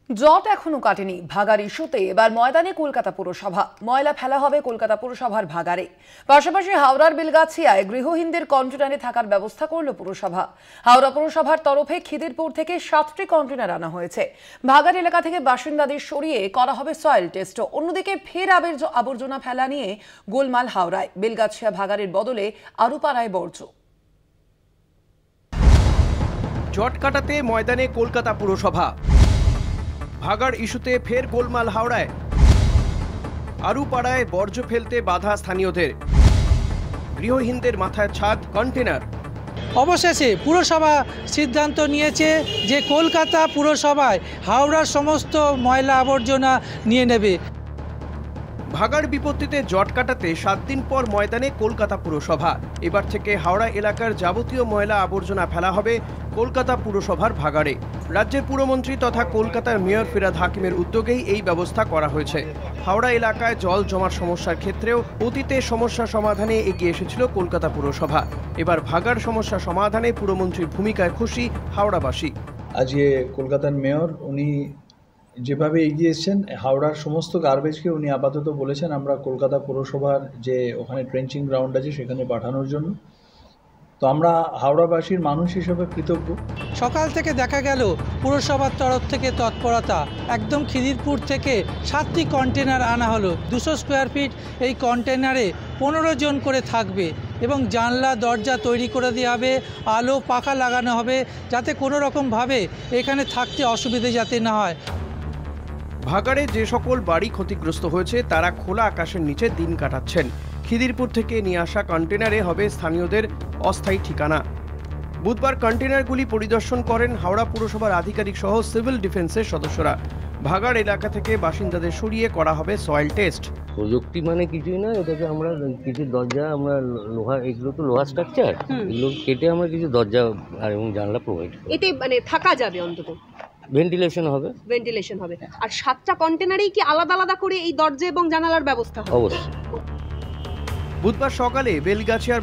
জট এখনো কাটেনি ভাগাড় ইস্যুতে এবার ময়দানে কলকাতা পুরসভা। ময়লা ফেলা হবে কলকাতা পুরসভার ভাগাড়ে। পাশাপাশি হাওড়ার বেলগাছিয়ায় গৃহহীনদের কন্টেনারে থাকার ব্যবস্থা করল পুরসভা। হাওড়া পুরসভার তরফে খিদিরপুর থেকে 7টি কন্টেনার আনা হয়েছে। ভাগাড় এলাকা থেকে বাসিন্দাদের সরিয়ে করা হবে সয়েল টেস্ট। অন্যদিকে ফের আবর্জনা ফেলা নিয়ে গোলমাল হাওড়ায়। বেলগাছিয়া ভাগাড়ের বদলে আরুপাড়ায় বর্জ্য। জট কাটাতে ময়দানে কলকাতা পুরসভা। ভাগাড় ইস্যুতে ফের গোলমাল হাওড়ায়। আরুপাড়ায় বর্জ্য ফেলতে বাধা স্থানীয়দের। গৃহহীনদের মাথায় ছাদ কন্টেনার। অবশেষে পুরসভা সিদ্ধান্ত নিয়েছে যে কলকাতা পুরসভায় হাওড়ার সমস্ত ময়লা আবর্জনা নিয়ে নেবে। ভাগাড় বিপত্তিতে জট কাটাতে 7 দিন পর ময়দানে কলকাতা পুরসভা। এবার থেকে হাওড়া এলাকার যাবতীয় ময়লা আবর্জনা ফেলা হবে কলকাতা পুরসভার ভাগাড়ে। রাজ্যের পুরমন্ত্রী তথা কলকাতার মেয়র ফিরহাদ হাকিমের উদ্যোগেই এই ব্যবস্থা করা হয়েছে। হাওড়া এলাকায় জল জমার সমস্যার ক্ষেত্রেও অতীতে সমস্যা সমাধানে এগিয়ে এসেছিল কলকাতা পুরসভা। এবার ভাগাড় সমস্যা সমাধানে পুরমন্ত্রীর ভূমিকায় খুশি হাওড়াবাসী। আজকে কলকাতার মেয়র উনি যেভাবে এগিয়ে এসছেন, হাওড়ার সমস্ত গার্বেজকে উনি আপাতত বলেছেন আমরা কলকাতা পুরসভার যে ওখানে ট্রেঞ্চিং গ্রাউন্ড আছে সেখানে পাঠানোর জন্য। তো আমরা হাওড়াবাসীর মানুষ হিসেবে কৃতজ্ঞ। সকাল থেকে দেখা গেল পুরসভার তরফ থেকে তৎপরতা। একদম খিদিরপুর থেকে 7টি কন্টেনার আনা হলো। 200 স্কোয়ার ফিট এই কন্টেনারে 15 জন করে থাকবে এবং জানলা দরজা তৈরি করে দেওয়া হবে, আলো পাখা লাগানো হবে যাতে কোনো রকমভাবে এখানে থাকতে অসুবিধে যাতে না হয়। ভাগাড়ে যে সকল বাড়ি ক্ষতিগ্রস্ত হয়েছে তারা খোলা আকাশের নিচে দিন কাটাচ্ছেন। খিদিরপুর থেকে নিয়ে আসা কন্টেনারে হবে স্থানীয়দের অস্থায়ী ঠিকানা। বুধবার কন্টেনারগুলি পরিদর্শন করেন হাওড়া পুরসভার আধিকারিক সহ সিভিল ডিফেন্সের সদস্যরা। ভাগাড় এলাকা থেকে বাসিন্দাদের সরিয়ে করা হবে সয়েল টেস্ট। প্রযুক্তি মানে কিছুই না, এটাকে আমরা কিছু দরজা, আমরা লোহা, এগুলো তো লোহা স্ট্রাকচার, এগুলো কেটে আমরা কিছু দরজা আর এবং জানলা প্রোভাইড করি। এতে মানে থাকা যাবে, অন্তত ভেন্টিলেশন হবে। আর 7টা কন্টেনারেই কি আলাদা আলাদা করে এই দরজা এবং জানালার ব্যবস্থা হবে? অবশ্যই। বুধবার সকালে বেলগাছিয়ার